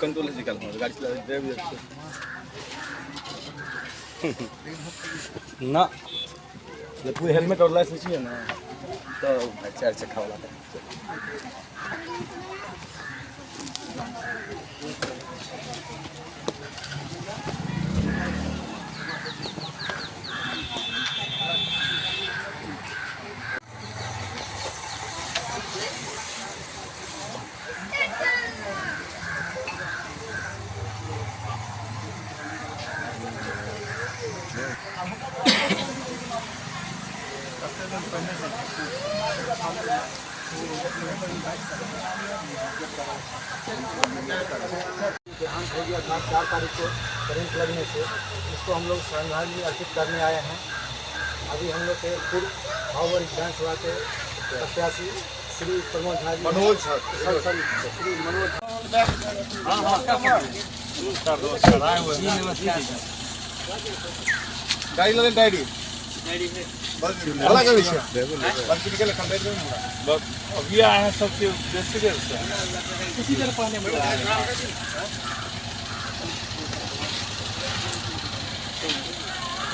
Control से निकाल गाड़ी चला ड्राइव ना पूरे हेलमेट और लाइसेंस चाहिए ना तो 4 चक्का वाला देहांत हो गया था 4 तारीख को करंट लगने से। इसको हम लोग श्रद्धांजलि अर्पित करने आए हैं। अभी हम लोग के पूर्व भावर विधानसभा के प्रत्याशी श्री प्रमोद झा श्री मनोज गाड़ी लगे गाड़ी अभी आए हैं सबसे देर से किसी तरह पहले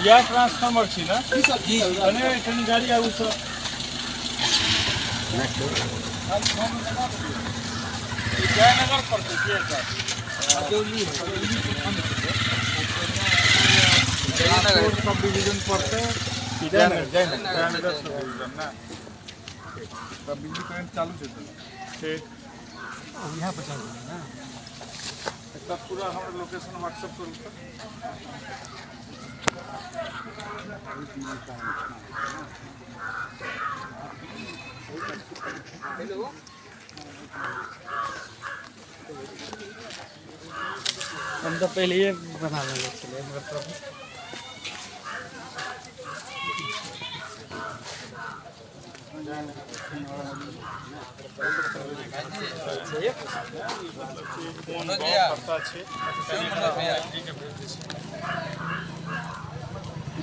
यह ट्रांसफार्मर थी ना जी गाड़ी आगू सब जयनगर पड़ते सब डिवीजन पड़ते जयनगर सब डिवीजन ना तब बिजली करंट चालू है ठीक यहाँ पर चालू है ना तब पूरा हमारा लोकेशन व्हाट्सएप करूँ हेलो हम तो पहले ये बना लेंगे चलिए मतलब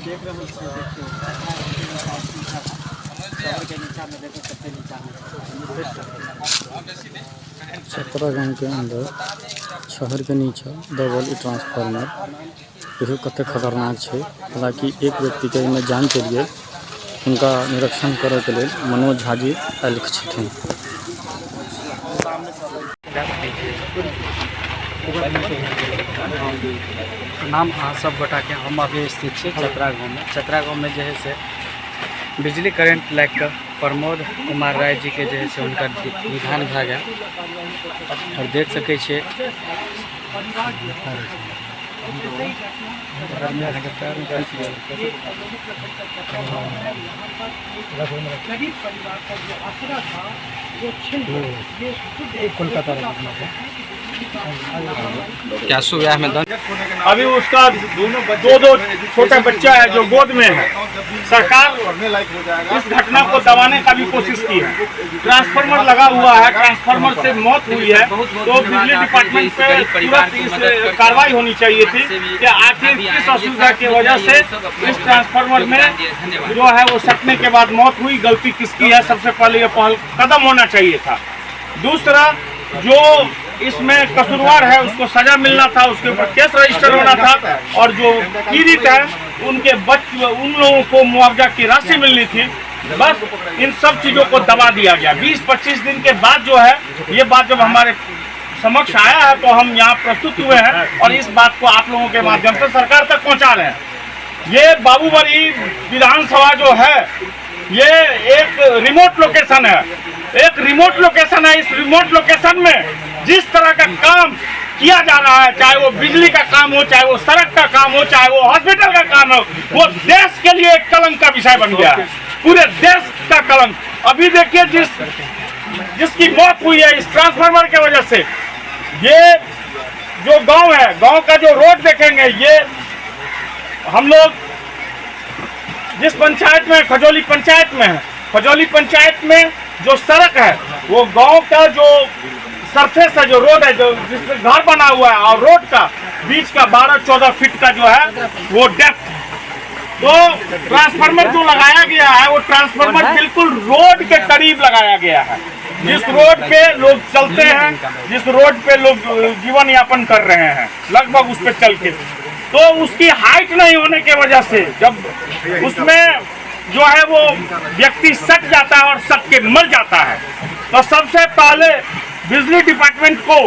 देख रहे छपरा गांव के अंदर शहर के नीचे डबल ट्रांसफार्मर यही कते खतरनाक है। हालांकि एक व्यक्ति के में जान चलि गए उनका निरीक्षण करे के लिए मनोज झा जी आयल छथिन। नाम अहाँ सब गोटा के हम अभी स्थित छे चतरा गाँव में जो है से बिजली करंट लाग कर प्रमोद कुमार राय जी के जो है से उनका निधन भए गया और देख सके छे कोलकाता क्या सुविधा में अभी उसका दो छोटा बच्चा है जो गोद में है। सरकार इस घटना को दबाने का भी कोशिश की है। ट्रांसफार्मर लगा हुआ है, ट्रांसफार्मर से मौत हुई है तो बिजली डिपार्टमेंट पे तुरंत इस कार्रवाई होनी चाहिए थी कि आखिर किस असुविधा की वजह से इस ट्रांसफार्मर में जो है वो सटने के बाद मौत हुई, गलती किसकी है, सबसे पहले ये पहल कदम होना चाहिए था। दूसरा, जो इसमें कसूरवार है उसको सजा मिलना था, उसके ऊपर केस रजिस्टर होना था और जो पीड़ित है उनके उन लोगों को मुआवजा की राशि मिलनी थी। बस इन सब चीज़ों को दबा दिया गया। 20-25 दिन के बाद जो है ये बात जब हमारे समक्ष आया है तो हम यहाँ प्रस्तुत हुए हैं और इस बात को आप लोगों के माध्यम से सरकार तक पहुँचा रहे हैं। ये बाबूबरी विधानसभा जो है ये एक रिमोट लोकेशन है, एक रिमोट लोकेशन है। इस रिमोट लोकेशन में जिस तरह का काम किया जा रहा है, चाहे वो बिजली का काम हो, चाहे वो सड़क का काम हो, चाहे वो हॉस्पिटल का काम हो, वो देश के लिए एक कलंक का विषय बन गया है, पूरे देश का कलंक। अभी देखिए जिसकी मौत हुई है इस ट्रांसफार्मर के वजह से, ये जो गांव है, गांव का जो रोड देखेंगे, ये हम लोग जिस पंचायत में खजौली पंचायत में है, खजौली पंचायत में जो सड़क है वो गांव का जो सरफेस है, जो रोड है, जो जिसमें घर बना हुआ है और रोड का बीच का 12-14 फीट का जो है वो डेप्थ। तो ट्रांसफार्मर जो लगाया गया है वो ट्रांसफार्मर बिल्कुल रोड के करीब लगाया गया है। जिस रोड पे लोग चलते हैं, जिस रोड पे लोग जीवन यापन कर रहे हैं लगभग उस पे चल के, तो उसकी हाइट नहीं होने की वजह से जब उसमें जो है वो व्यक्ति सट जाता है और सट के मर जाता है। तो सबसे पहले बिजली डिपार्टमेंट को,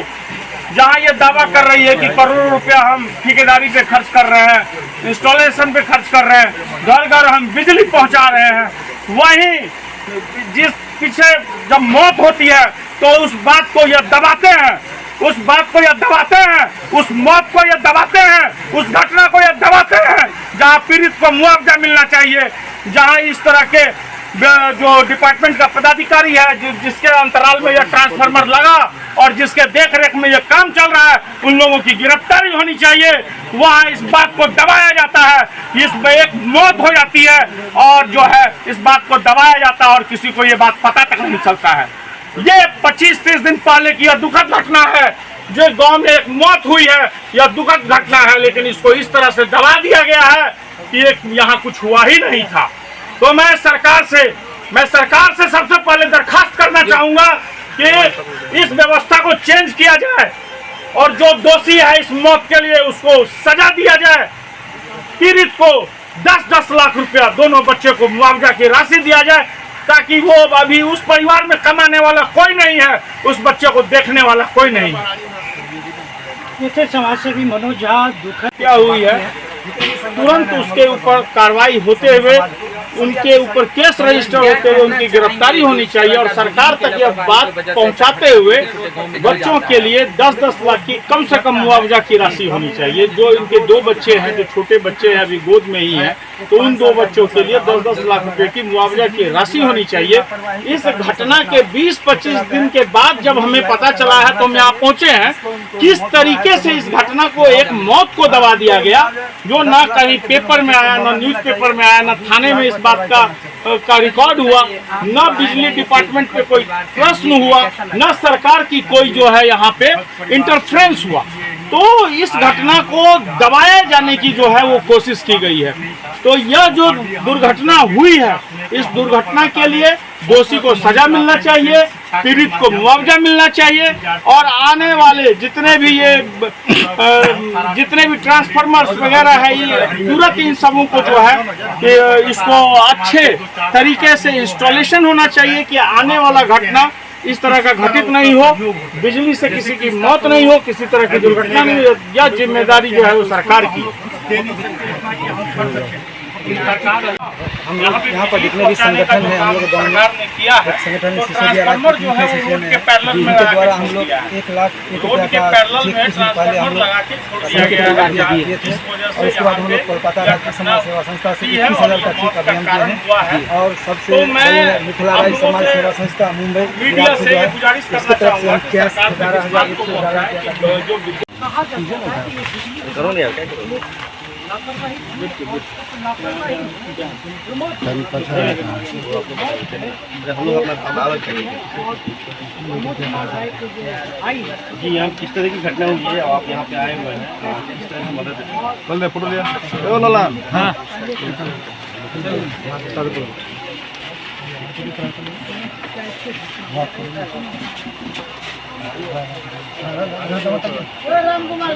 जहां ये दावा कर रही है कि करोड़ों रुपया हम ठेकेदारी पे खर्च कर रहे हैं, इंस्टॉलेशन पे खर्च कर रहे हैं, घर घर हम बिजली पहुंचा रहे हैं, वहीं जिस पीछे जब मौत होती है तो उस बात को ये दबाते हैं, उस बात को ये दबाते हैं, उस मौत को ये दबाते हैं, उस घटना को ये दबाते हैं जहां पीड़ित को मुआवजा मिलना चाहिए, जहां इस तरह के जो डिपार्टमेंट का पदाधिकारी है जिसके अंतराल में यह ट्रांसफार्मर लगा और जिसके देख रेख में यह काम चल रहा है, उन लोगों की गिरफ्तारी होनी चाहिए। वहाँ इस बात को दबाया जाता है, इसमें एक मौत हो जाती है और जो है इस बात को दबाया जाता है और किसी को ये बात पता तक नहीं चलता है। ये 25-30 दिन पहले की यह दुखद घटना है, जो गांव में एक मौत हुई है, यह दुखद घटना है, लेकिन इसको इस तरह से दबा दिया गया है कि एक यहाँ कुछ हुआ ही नहीं था। तो मैं सरकार से सबसे पहले दरखास्त करना चाहूंगा कि इस व्यवस्था को चेंज किया जाए और जो दोषी है इस मौत के लिए उसको सजा दिया जाए। पीड़ित को 10-10 लाख रुपया दोनों बच्चे को मुआवजा की राशि दिया जाए, ताकि वो अभी उस परिवार में कमाने वाला कोई नहीं है, उस बच्चे को देखने वाला कोई नहीं है। समाज सेवी मनोज झा दुखद क्या हुई है, तुरंत उसके ऊपर कार्रवाई होते हुए, उनके ऊपर केस रजिस्टर होते हुए उनकी गिरफ्तारी होनी चाहिए और सरकार तक यह बात पहुंचाते हुए बच्चों के लिए 10-10 लाख की कम से कम मुआवजा की राशि होनी चाहिए। जो इनके 2 बच्चे हैं, जो छोटे बच्चे हैं, अभी गोद में ही हैं, तो उन 2 बच्चों के लिए 10-10 लाख रुपए की मुआवजा की राशि होनी चाहिए। इस घटना के 20-25 दिन के बाद जब हमें पता चला है तो हम यहाँ पहुंचे हैं, किस तरीके से इस घटना को, एक मौत को दबा दिया गया, जो ना कहीं पेपर में आया, ना न्यूज़पेपर में आया, ना थाने में इस बात का रिकॉर्ड हुआ, ना बिजली डिपार्टमेंट पे कोई प्रश्न हुआ, ना सरकार की कोई जो है यहाँ पे इंटरफेरेंस हुआ। तो इस घटना को दबाए जाने की जो है वो कोशिश की गई है। तो यह जो दुर्घटना हुई है, इस दुर्घटना के लिए दोषी को सजा मिलना चाहिए, पीड़ित को मुआवजा मिलना चाहिए और आने वाले जितने भी ट्रांसफार्मर्स वगैरह है, ये तुरंत इन सबों को जो है कि इसको अच्छे तरीके से इंस्टॉलेशन होना चाहिए कि आने वाला घटना इस तरह का घटित नहीं हो, बिजली से किसी की मौत नहीं हो, किसी तरह की दुर्घटना नहीं हो। यह जिम्मेदारी जो है वो सरकार की। हम लोग यहाँ पर जितने भी संगठन है, हम लोग गाँव में एक संगठन ट्रांसफार्मर जो है वो रोड के पैरेलल में जिनके द्वारा हम लोग 1 लाख रुपया का चेक कुछ दिन पहले हम लोग दिए थे और उसके बाद हम लोग कोलकाता राज्य समाज सेवा संस्था से 21,000 का चेक अभियान किए हैं और सबसे मिथिला राज्य समाज सेवा संस्था मुंबई से इसकी तरफ से हम कैश 11,000 जी, यहाँ किस तरह की घटना हुई है, आप यहाँ पे आए हुए हैं, किस तरह की मदद बोल फोटो लिया। हाँ, राम कुमार